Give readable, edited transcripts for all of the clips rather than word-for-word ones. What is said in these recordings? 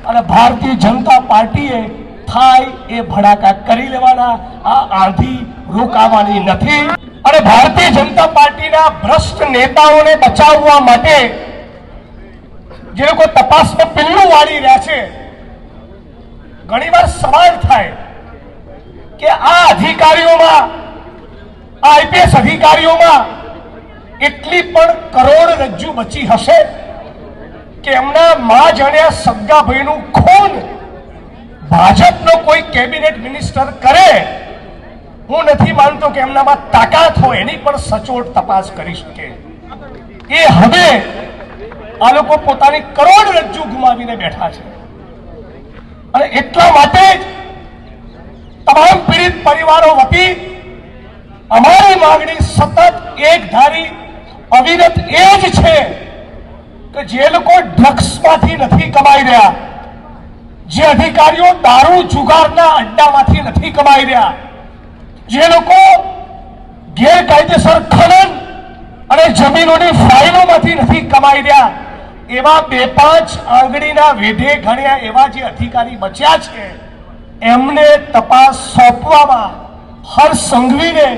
અને ભારતીય જનતા પાર્ટીએ થાય એ ભડાકા કરી લેવાના, આ આંધી રોકાવાની નથી। અને ભારતીય જનતા પાર્ટીના ભ્રષ્ટ નેતાઓને બચાવવા માટે જે લોકો તપાસમાં પિલ્લું વાળી રહ્યા છે, ઘણીવાર સવાલ થાય કે આ અધિકારીઓમાં, આ આઈપીએસ અધિકારીઓમાં એટલી પણ કરોડરજ્જુ બચી હશે કે એમના મા જાણ્યા સગા ભાઈનું ખૂન ભાજપનો કોઈ કેબિનેટ મિનિસ્ટર કરે? હું નથી માનતો કે એમનામાં તાકાત હોય એની પણ સચોટ તપાસ કરી શકે। એ હવે આ લોકો પોતાની કરોડરજ્જુ ગુમાવીને બેઠા છે અને એટલા માટે જ તમામ પીડિત પરિવારો વતી અમારી માંગણી સતત એક ધારી અવિરત એ જ છે કે જે લોકો ડ્રગ્સમાંથી નથી કમાઈ રહ્યા, જે અધિકારીઓ દારૂ જુગારના અડ્ડામાંથી નથી કમાઈ રહ્યા, જે લોકો ગેરકાયદેસર ખનન અને જમીનોની ફાઇલોમાંથી નથી કમાઈ રહ્યા, એવા 2-5 આંગળીના વેઢે ગણ્યા એવા જે અધિકારી બચ્યા છે એમને તપાસ સોંપવામાં હર્ષ સંઘવીને,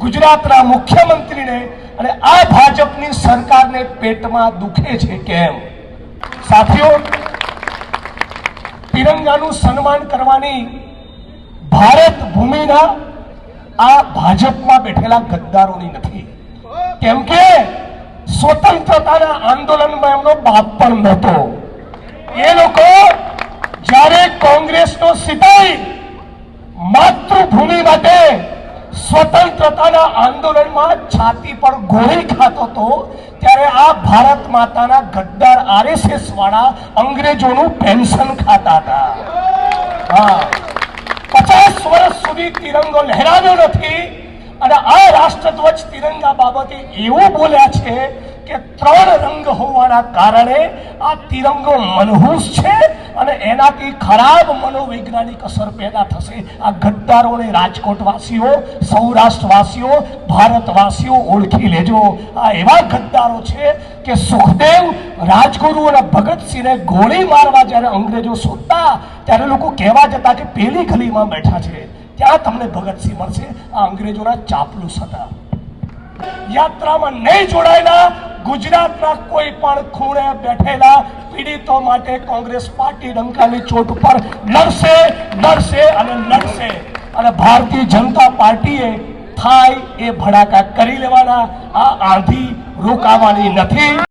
ગુજરાતના મુખ્યમંત્રીને અને આ ભાજપની સરકારને પેટમાં દુખે છે કેમ? સાથીઓ, તિરંગાનું સન્માન કરવાની ભારત ભૂમિના આ ભાજપમાં બેઠેલા ગદ્દારોની નથી, કેમ કે સ્વતંત્રતાના આંદોલનમાં એમનો બાપ પણ નહોતો। એ લોકો જ્યારે કોંગ્રેસનો સિપાહી માતૃભૂમિ માટે સ્વતંત્રતાના આંદોલનમાં છાતી પર ગોળી ખાતો હતો ત્યારે આ ભારત માતાના ગદ્દાર આરએસએસ વાળા અંગ્રેજોનું પેન્શન ખાતા હતા। હા, 50 વર્ષ સુધી તિરંગો લહેરાવ્યો નથી અને આ રાષ્ટ્રધ્વજ તિરંગા બાબતે એવું બોલ્યા છે કે 3 રંગ હોવાના કારણે આ તિરંગો મનહૂસ છે અને એનાથી ખરાબ મનોવૈજ્ઞાનિક અસર પેદા થશે। આ ગદ્દારોને રાજકોટવાસીઓ, સૌરાષ્ટ્રવાસીઓ, ભારતવાસીઓ ઓળખી લેજો। આ એવા ગદ્દારો છે કે સુખદેવ, રાજગુરુ અને ભગતસિંહને ગોળી મારવા જ્યારે અંગ્રેજો શોધતા ત્યારે લોકો કહેવા જતા કે પેલી ગલીમાં બેઠા છે, ત્યાં તમને ભગતસિંહ મળશે। આ અંગ્રેજોના ચાપલુસ હતા। યાત્રામાં નહીં જોડાયેલા ગુજરાતના કોઈ પણ ખૂણે બેઠેલા પીડિતો માટે કોંગ્રેસ પાર્ટી ડંકાની ચોટ ઉપર લડશે, લડશે અને લડશે। અને ભારતીય જનતા પાર્ટીએ થાય એ ભડાકા કરી લેવાના, આ આંધી રોકાવાની નથી।